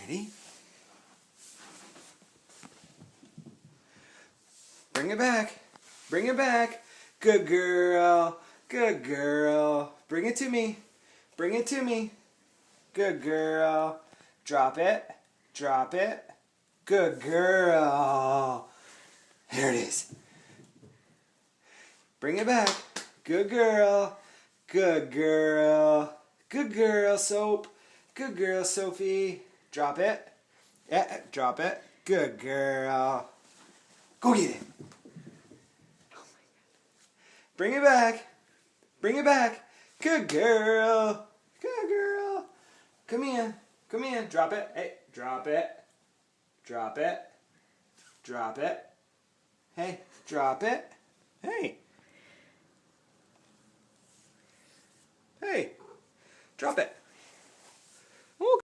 Ready? Bring it back. Bring it back. Good girl. Good girl. Bring it to me. Bring it to me. Good girl. Drop it. Drop it. Good girl. There it is. Bring it back. Good girl. Good girl. Good girl, Soap. Good girl, Sophie. Drop it. Yeah, drop it. Good girl. Go get it. Bring it back. Bring it back. Good girl. Good girl. Come in. Come in. Drop it. Hey, drop it. Drop it. Drop it. Hey, drop it. Hey. Hey. Drop it.